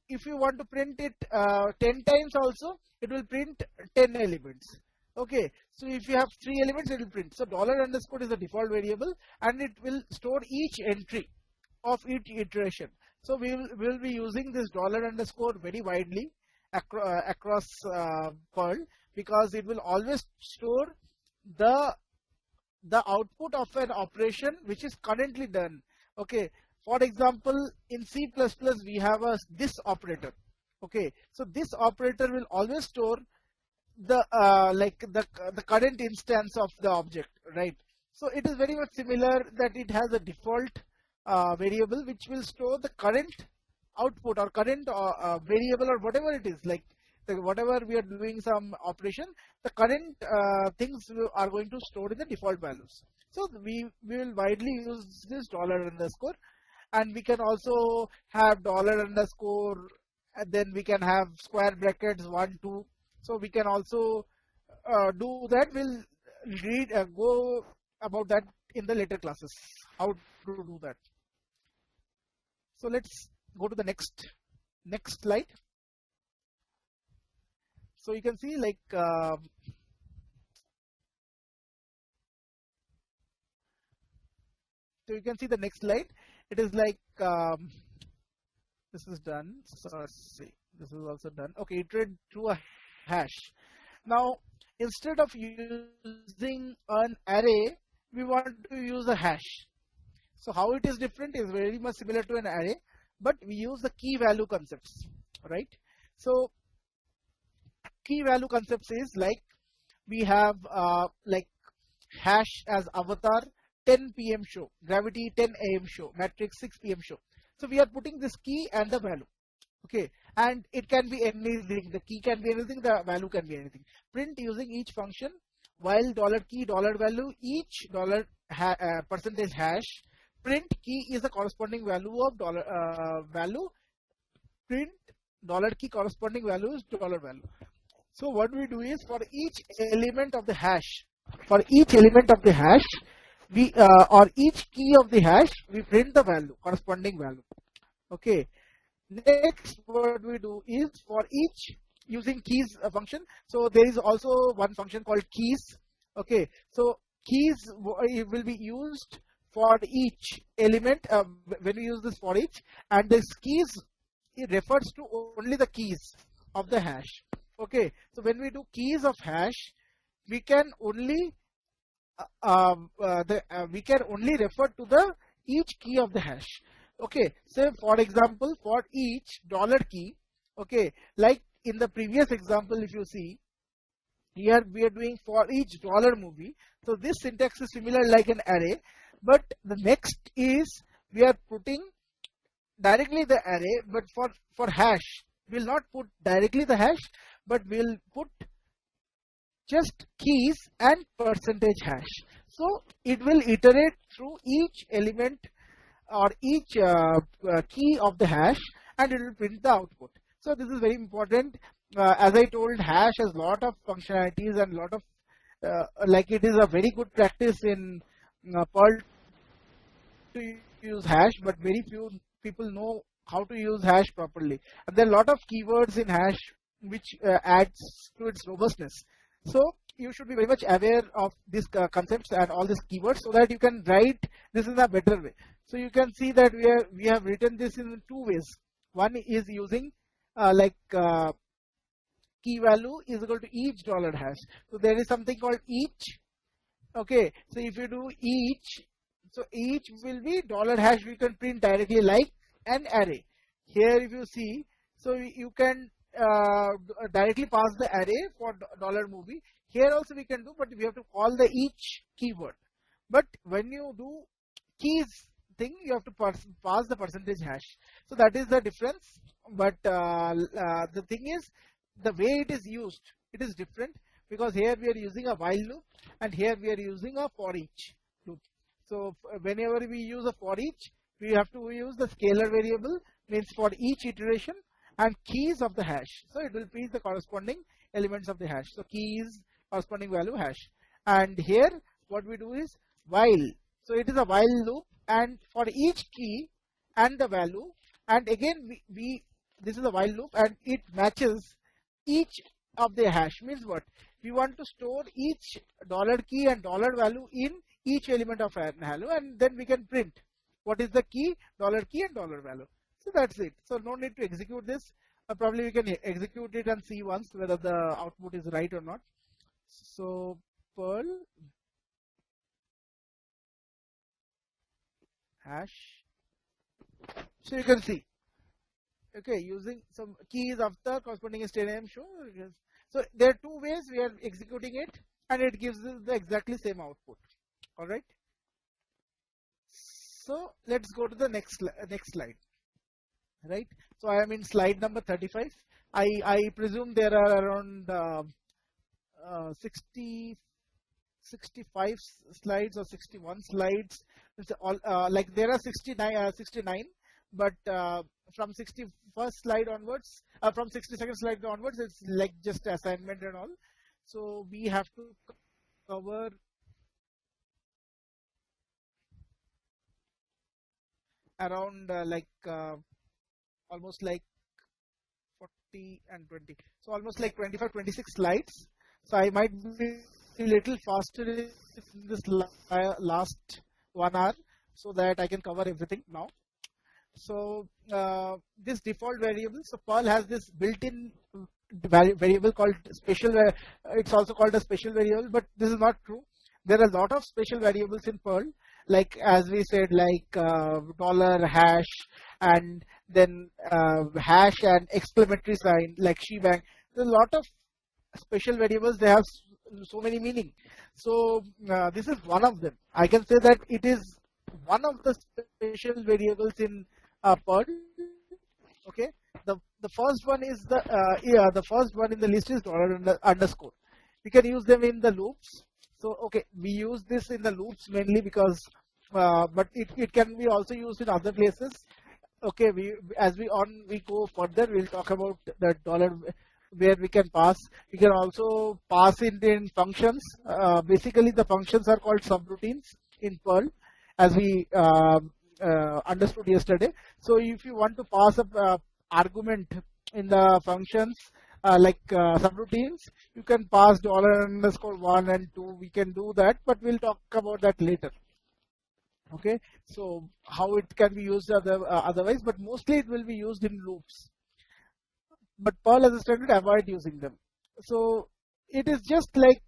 if you want to print it 10 times also, it will print 10 elements. Okay, so if you have 3 elements, it will print. So $_ is the default variable, and it will store each entry of each iteration. So we will be using this $_ very widely across Perl, because it will always store the output of an operation which is currently done. Okay, for example, in C++ we have this operator. Okay, so this operator will always store the the current instance of the object, right? So it is very much similar, that it has a default variable which will store the current output or current variable or whatever it is, like whatever we are doing some operation, the current things are going to store in the default values. So we will widely use this $_, and we can also have $_, and then we can have square brackets 1, 2. So we can also do that. We'll go about that in the later classes, how to do that. So let's go to the next slide. So you can see, like So you can see the next slide. It is like this is done. So let's see. This is also done. Okay, iterate through a hash. Now instead of using an array, we want to use a hash. So how it is different is very much similar to an array, but we use the key value concepts, right? So key value concepts is like we have like hash as avatar 10 p.m. show, gravity 10 a.m. show, matrix 6 p.m. show. So we are putting this key and the value. Okay, and it can be anything. The key can be anything, the value can be anything. Print using each function while $key $value each percentage hash. Print key is the corresponding value of value. Print $key corresponding value is $value. So what we do is for each element of the hash, we or each key of the hash, we print the value, corresponding value. Okay. Next, what we do is for each using keys function. So there is also one function called keys. Okay, so keys will be used for each element when we use this for each, and this keys, it refers to only the keys of the hash. Okay, so when we do keys of hash, we can only refer to the each key of the hash. Okay, so for example, for each $key, okay, like in the previous example, if you see, here we are doing for each $movie. So this syntax is similar like an array, but the next is we are putting directly the array, but for hash, we'll not put directly the hash, but we'll put just keys and percentage hash. So it will iterate through each element or each key of the hash, and it will print the output. So this is very important. As I told, hash has lot of functionalities and lot of like it is a very good practice in Perl to use hash, but very few people know how to use hash properly. And there are a lot of keywords in hash which adds to its robustness. So you should be very much aware of these concepts and all these keywords so that you can write this in a better way. So you can see that we have written this in two ways. One is using key value is equal to each $hash. So there is something called each. Okay, so if you do each, so each will be $hash. We can print directly like an array. Here if you see, so you can directly pass the array for $movie. Here also we can do, but we have to call the each keyword. But when you do keys thing, you have to pass the percentage hash. So that is the difference. But the thing is, the way it is used, it is different, because here we are using a while loop and here we are using a for each loop. So whenever we use a for each, we have to use the scalar variable, means for each iteration, and keys of the hash. So it will print the corresponding elements of the hash. So keys, corresponding value, hash. And here what we do is while. So it is a while loop, and for each key and the value, and again this is a while loop, and it matches each of the hash. Means what? We want to store each $key and $value in each element of a value, and then we can print what is the key, $key and $value. So that's it. So no need to execute this. Probably we can execute it and see once whether the output is right or not. So Perl hash. So you can see, okay, using some keys after corresponding is 10 a.m. show. So there are two ways we are executing it, and it gives us the exactly same output. All right. So let's go to the next slide. Right. So I am in slide number 35. I presume there are around 65 slides or 61 slides. It's all like there are 69, but from 61st slide onwards, from 62nd slide onwards, it's like just assignment and all. So we have to cover around almost like 40 and 20. So almost like 25, 26 slides. So I might be a little faster in this last 1 hour, so that I can cover everything now. So this default variable, so Perl has this built-in variable called special, it's also called a special variable, but this is not true. There are a lot of special variables in Perl, like as we said, like dollar hash, and then hash and exclamatory sign, like shebang. There's a lot of special variables, they have so many meaning. So this is one of them. I can say that it is one of the special variables in Perl. Okay, the first one is the first one in the list is $_. We can use them in the loops. So okay, we use this in the loops mainly because, but it can be also used in other places. Okay, as we go further, we'll talk about the dollar where we can pass. We can also pass it in functions. Basically, the functions are called subroutines in Perl, as we understood yesterday. So if you want to pass a argument in the functions like subroutines, you can pass $_1 and 2. We can do that, but we'll talk about that later. Okay, so how it can be used otherwise, but mostly it will be used in loops. But Perl as a standard, avoid using them. So it is just like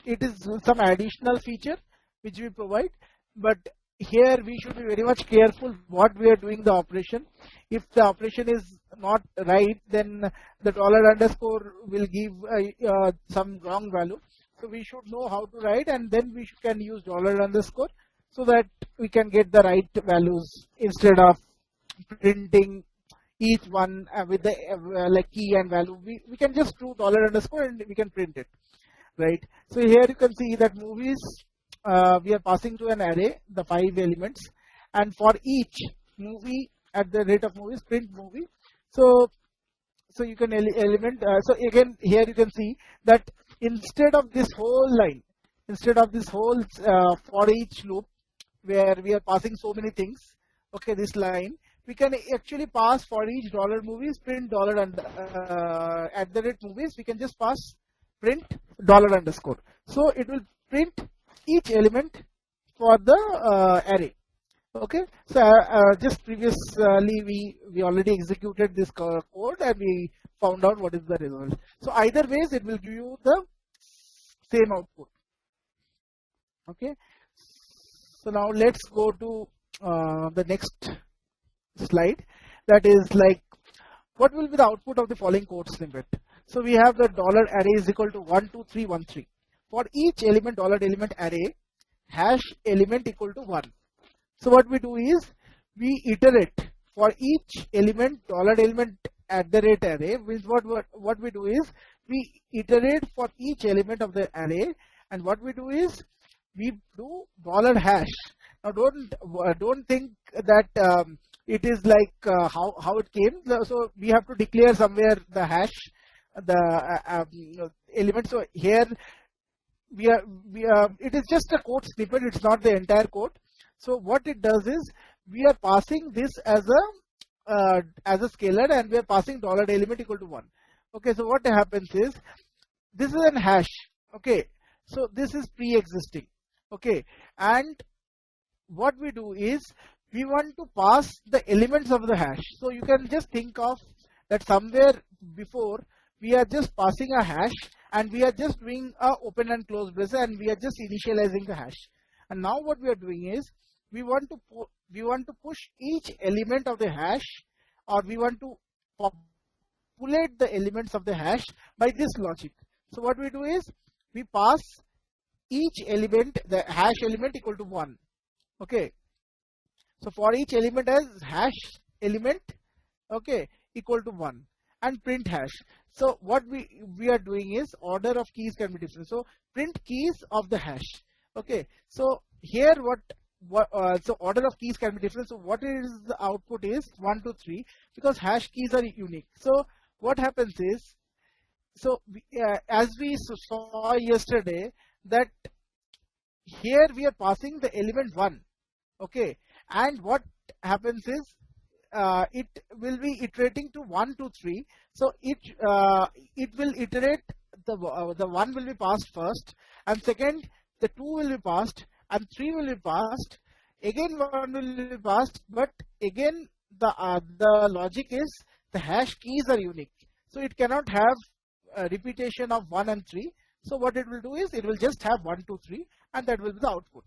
it is some additional feature which we provide, but here we should be very much careful what we are doing the operation. If the operation is not right, then the $_ will give some wrong value. So we should know how to write, and then we can use $_ so that we can get the right values instead of printing each one with the like key and value. We can just do $_ and we can print it, right? So here you can see that movies, we are passing to an array the 5 elements, and for each movie at the rate of movies, print movie. So you can element. So again, here you can see that instead of this whole line, instead of this whole for each loop where we are passing so many things, okay, this line, we can actually pass for each $movies, print $ and at the rate movies, we can just pass print $_. So it will print each element for the array. Okay, so just previously we already executed this code and we found out what is the result. So either ways it will give you the same output. Okay, so now let's go to the next slide. That is like, what will be the output of the following code snippet? So we have the $array is equal to 12313. For each element $element array, hash element equal to 1. So what we do is we iterate for each element $element at the rate array. Means what we do is we iterate for each element of the array, and what we do is we do $hash. Now don't think that it is like how it came. So we have to declare somewhere the hash, the element. So here it is just a code snippet. It's not the entire code. So what it does is we are passing this as a scalar, and we are passing $element equal to 1. Okay, so what happens is this is an hash. Okay, so this is pre-existing. Okay, and what we do is we want to pass the elements of the hash. So you can just think of that somewhere before we are just passing a hash, and we are just doing a open and close braces, and we are just initializing the hash. And now what we are doing is we want to push each element of the hash, or we want to populate the elements of the hash by this logic. So what we do is we pass each element, the hash element equal to 1. Okay, so for each element as hash element, okay, equal to 1, and print hash. So what we are doing is order of keys can be different. So print keys of the hash. Okay, so here so order of keys can be different. So what is the output is 1, 2, 3, because hash keys are unique. So what happens is, so as we saw yesterday, that here we are passing the element 1. Okay, and what happens is it will be iterating to 1, 2, 3. So it will iterate, the 1 will be passed first, and second the 2 will be passed, and 3 will be passed. Again 1 will be passed, but again the logic is the hash keys are unique. So it cannot have a repetition of 1 and 3. So what it will do is it will just have 1, 2, 3, and that will be the output.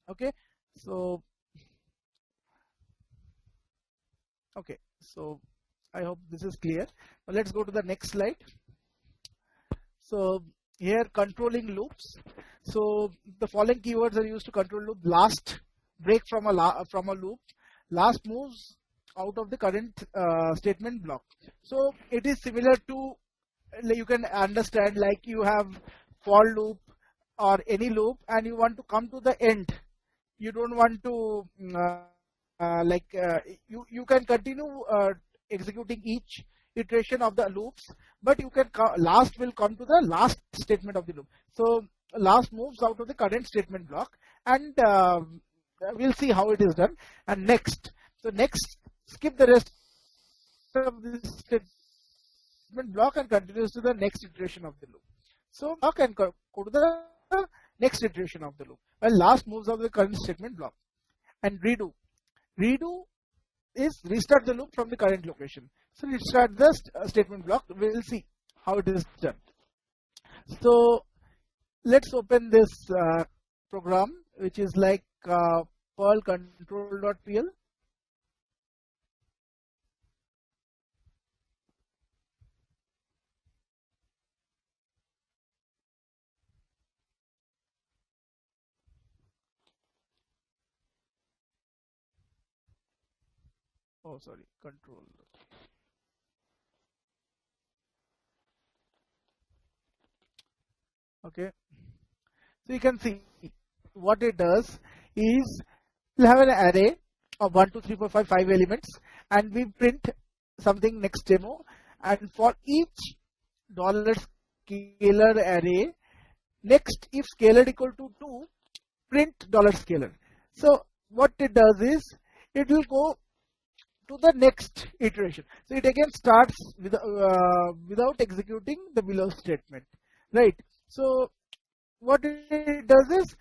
Okay, so I hope this is clear. Now let's go to the next slide. So here controlling loops. So the following keywords are used to control loop: last, break from a loop, last moves out of the current statement block. So it is similar to, you can understand, like you have for loop or any loop and you want to come to the end. You don't want to you can continue executing each iteration of the loops, but you can last will come to the last statement of the loop. So last moves out of the current statement block, and we'll see how it is done. And next, so next skip the rest of the statement block and continues to the next iteration of the loop. So block and go to the next iteration of the loop, and last moves out of the current statement block. And redo is restart the loop from the current location. So restart the statement block. We will see how it is done. So let's open this program, which is like Perl control.pl. Oh, sorry, control. Okay, so you can see what it does is we'll have an array of 1, 2, 3, 4, 5, 5 elements, and we print something next demo. And for each $scalar array, next if scalar equal to 2, print $scalar. So what it does is it will go to the next iteration. So it again starts with, without executing the below statement, right? So what it does is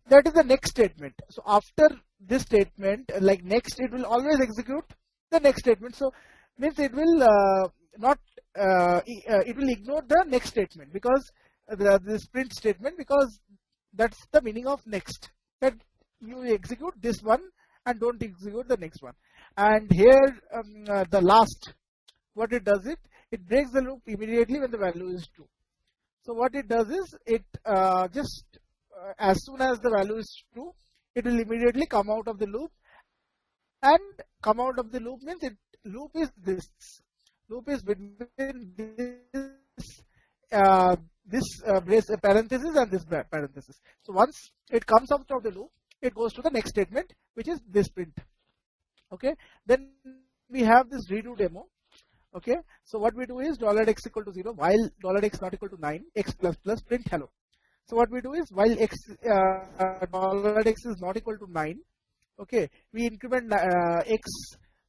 that is the next statement. So after this statement, like next, it will always execute the next statement. So means it will it will ignore the next statement, because this print statement, because that's the meaning of next, that you execute this one and don't execute the next one. And here the last, what it does, it breaks the loop immediately when the value is 2. So what it does is it as soon as the value is 2, it will immediately come out of the loop. And come out of the loop means loop is between this parenthesis and this parenthesis. So once it comes out of the loop, it goes to the next statement, which is this print. Okay, then we have this redo demo. Okay, so what we do is $x equal to 0 while $x not equal to 9, x plus plus print hello. So what we do is while x $x is not equal to 9, okay, we increment x.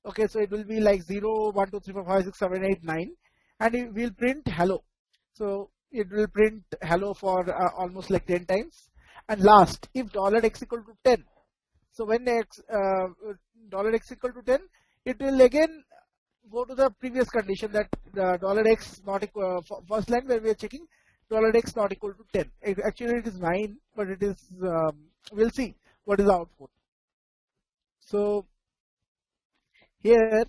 Okay, so it will be like 0, 1, 2, 3, 4, 5, 6, 7, 8, 9, and it will print hello. So it will print hello for almost like 10 times. And last, if $x equal to 10, so when x equal to 10, it will again go to the previous condition, that $x not equal, first line where we are checking $x not equal to 10. Actually it is 9, but it is, we'll see what is the output. So here,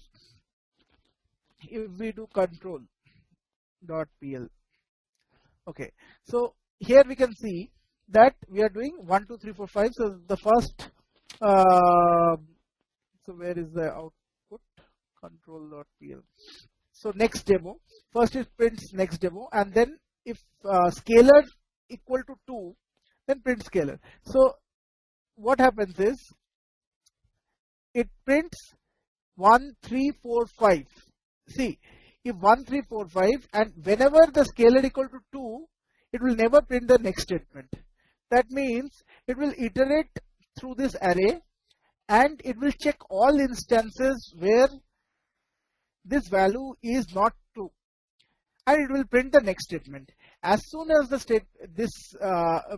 if we do control.pl, okay, so here we can see that we are doing 1, 2, 3, 4, 5. So the first, so where is the output? Control.pl. So next demo, first it prints next demo, and then if scalar equal to 2, then print scalar. So what happens is it prints 1, 3, 4, 5. See, if 1, 3, 4, 5, and whenever the scalar equal to 2, it will never print the next statement. That means it will iterate through this array, and it will check all instances where this value is not 2, and it will print the next statement. As soon as the this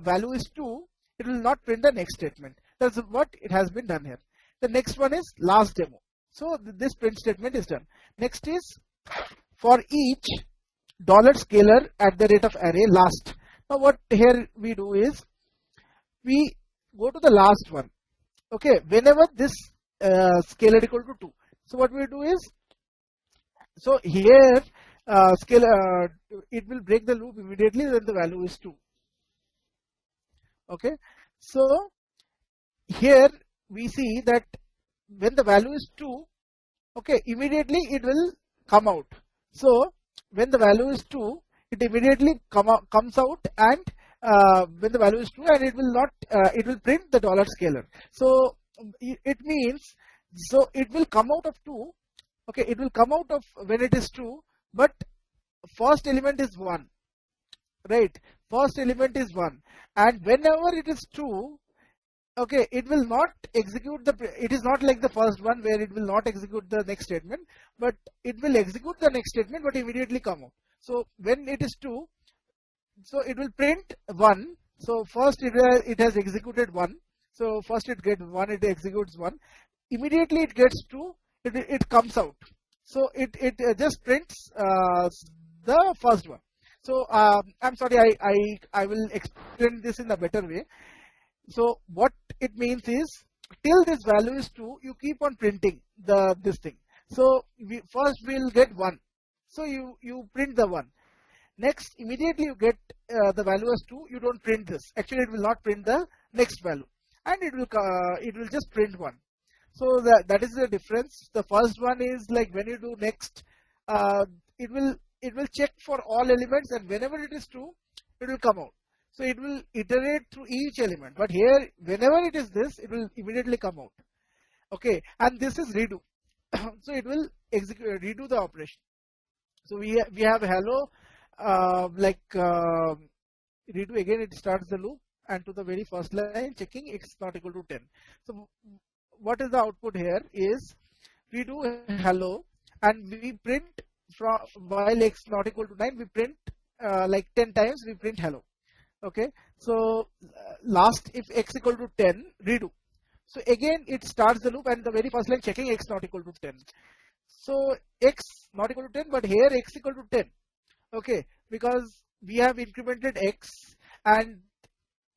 value is 2, it will not print the next statement. That's what it has been done here. The next one is last demo. So this print statement is done. Next is for each $scalar at the rate of array last. Now what here we do is we go to the last one. Okay, whenever this scalar equal to 2. So what we do is, so here scalar it will break the loop immediately when the value is 2. Okay, so here we see that when the value is 2, okay, immediately it will come out. So when the value is 2, it immediately comes out, and when the value is 2, and it will not, it will print the $scalar. So it means, so it will come out of 2. Okay, it will come out of when it is 2, but first element is 1, right? First element is 1, and whenever it is 2, okay, it will not execute the, it is not like the first one where it will not execute the next statement, but it will execute the next statement but immediately come out. So when it is 2, so it will print 1. So first it has executed 1. So first it gets 1, it executes 1. Immediately it gets 2, it comes out. So it just prints the first one. So I'm sorry, I will explain this in a better way. So what it means is, till this value is 2, you keep on printing this thing. So first we'll get 1. So you print the 1. Next, immediately you get the value as 2, you don't print this. Actually, it will not print the next value, and it will just print 1. So that is the difference. The first one is like when you do next, it will check for all elements, and whenever it is 2, it will come out. So it will iterate through each element. But here, whenever it is this, it will immediately come out. Okay, and this is redo. So it will execute, redo the operation. So we have hello, redo again. It starts the loop, and to the very first line, checking x not equal to 10. So what is the output here is, we do hello, and we print from while x not equal to 9, we print like 10 times, we print hello. Okay, so last, if x equal to 10, redo. So again it starts the loop, and the very first line checking x not equal to 10. So x not equal to 10, but here x equal to 10. Okay, because we have incremented x, and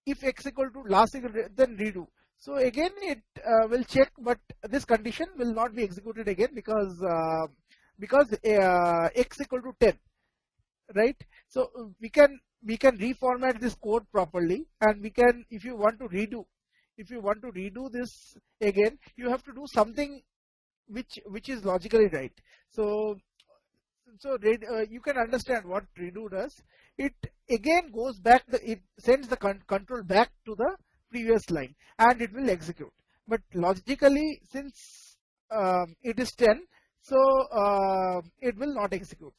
if x equal to last equal to, then redo. So again it will check, but this condition will not be executed again because x equal to 10, right? So we can reformat this code properly, and we can, if you want to redo this again, you have to do something which is logically right. So you can understand what redo does. It again goes back, it sends the control back to the previous line, and it will execute. But logically, since it is 10, so it will not execute.